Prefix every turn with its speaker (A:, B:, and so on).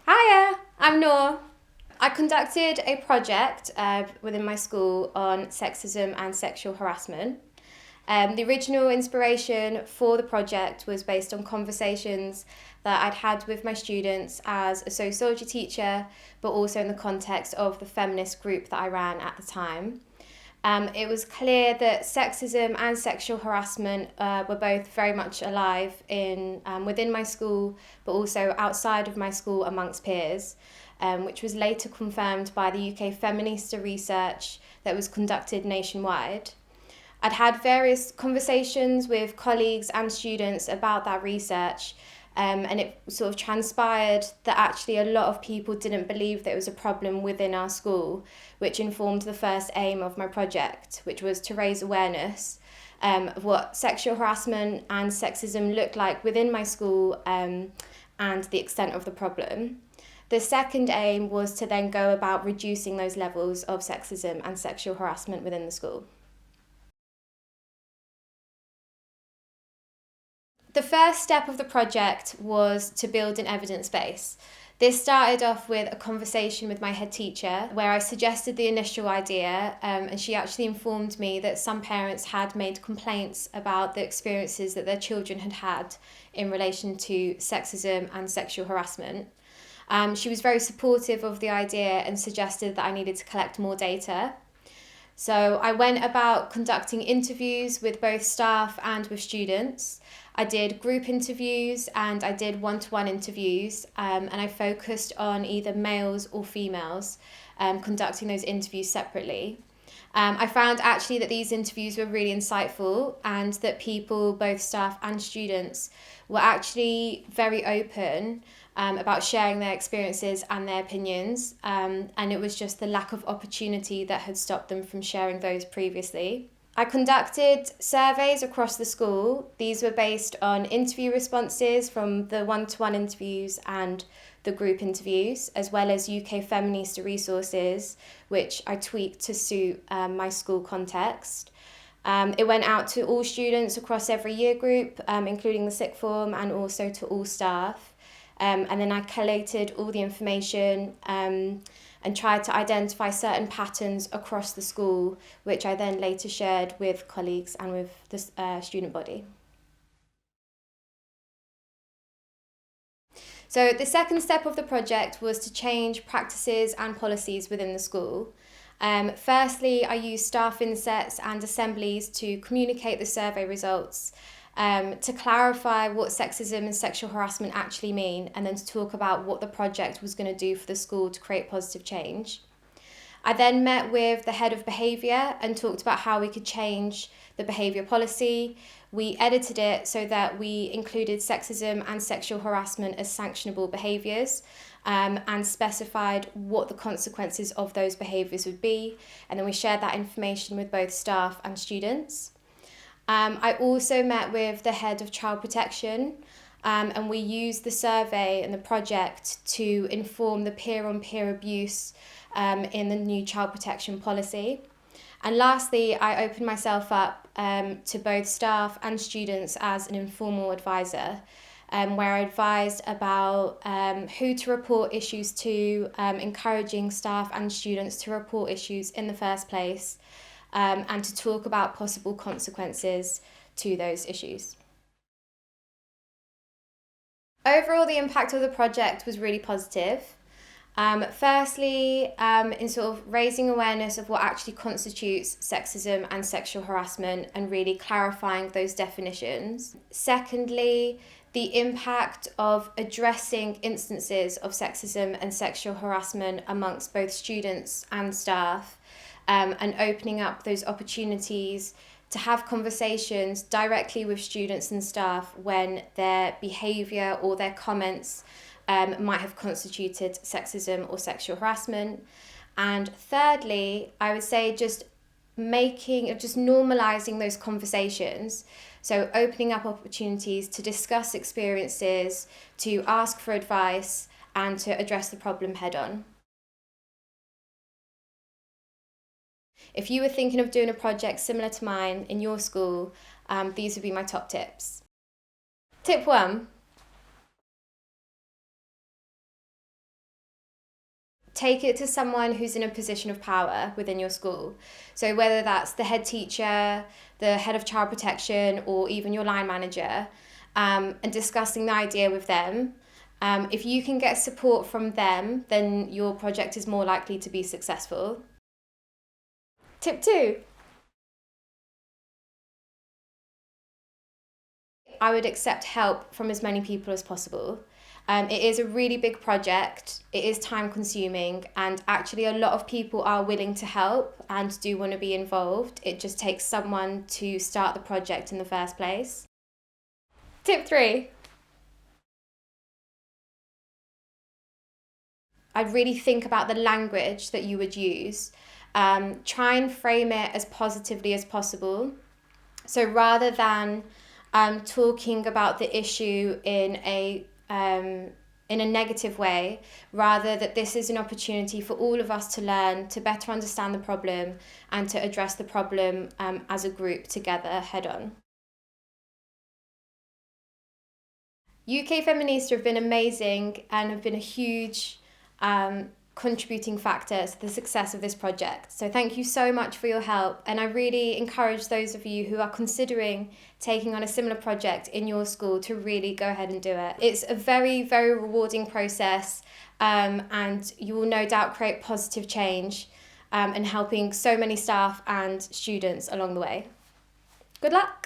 A: Hiya, I'm Noor. I conducted a project within my school on sexism and sexual harassment. The original inspiration for the project was based on conversations that I'd had with my students as a sociology teacher, but also in the context of the feminist group that I ran at the time. It was clear that sexism and sexual harassment were both very much alive within my school, but also outside of my school amongst peers, which was later confirmed by the UK Feminista research that was conducted nationwide. I'd had various conversations with colleagues and students about that research, and it sort of transpired that actually a lot of people didn't believe that it was a problem within our school, which informed the first aim of my project, which was to raise awareness of what sexual harassment and sexism looked like within my school and the extent of the problem. The second aim was to then go about reducing those levels of sexism and sexual harassment within the school. The first step of the project was to build an evidence base. This started off with a conversation with my head teacher where I suggested the initial idea, and she actually informed me that some parents had made complaints about the experiences that their children had had in relation to sexism and sexual harassment. She was very supportive of the idea and suggested that I needed to collect more data. So I went about conducting interviews with both staff and with students. I did group interviews and I did one-to-one interviews, and I focused on either males or females, conducting those interviews separately. I found actually that these interviews were really insightful and that people, both staff and students, were actually very open about sharing their experiences and their opinions, and it was just the lack of opportunity that had stopped them from sharing those previously. I conducted surveys across the school. These were based on interview responses from the one-to-one interviews and the group interviews, as well as UK Feminista resources, which I tweaked to suit my school context. It went out to all students across every year group, including the sixth form, and also to all staff. And then I collated all the information and tried to identify certain patterns across the school, which I then later shared with colleagues and with the student body. So the second step of the project was to change practices and policies within the school. Firstly, I used staff insets and assemblies to communicate the survey results, to clarify what sexism and sexual harassment actually mean, and then to talk about what the project was going to do for the school to create positive change. I then met with the head of behaviour and talked about how we could change the behaviour policy. We edited it so that we included sexism and sexual harassment as sanctionable behaviours, and specified what the consequences of those behaviours would be. And then we shared that information with both staff and students. I also met with the head of child protection, and we used the survey and the project to inform the peer-on-peer abuse in the new child protection policy. And lastly, I opened myself up to both staff and students as an informal advisor, where I advised about who to report issues to, encouraging staff and students to report issues in the first place, and to talk about possible consequences to those issues. Overall, the impact of the project was really positive. Firstly, in sort of raising awareness of what actually constitutes sexism and sexual harassment and really clarifying those definitions. Secondly, the impact of addressing instances of sexism and sexual harassment amongst both students and staff, and opening up those opportunities to have conversations directly with students and staff when their behaviour or their comments might have constituted sexism or sexual harassment. And thirdly, I would say just normalising those conversations. So opening up opportunities to discuss experiences, to ask for advice, and to address the problem head on. If you were thinking of doing a project similar to mine in your school, these would be my top tips. Tip 1, take it to someone who's in a position of power within your school. So whether that's the head teacher, the head of child protection, or even your line manager, and discussing the idea with them. If you can get support from them, then your project is more likely to be successful. Tip 2. I would accept help from as many people as possible. It is a really big project, it is time consuming, and actually a lot of people are willing to help and do want to be involved. It just takes someone to start the project in the first place. Tip 3. I'd really think about the language that you would use. Try and frame it as positively as possible. So rather than talking about the issue in a negative way, rather that this is an opportunity for all of us to learn, to better understand the problem, and to address the problem as a group together head on. UK Feminista have been amazing and have been a huge contributing factor to the success of this project. So thank you so much for your help, and I really encourage those of you who are considering taking on a similar project in your school to really go ahead and do it. It's a very, very rewarding process, and you will no doubt create positive change and helping so many staff and students along the way. Good luck!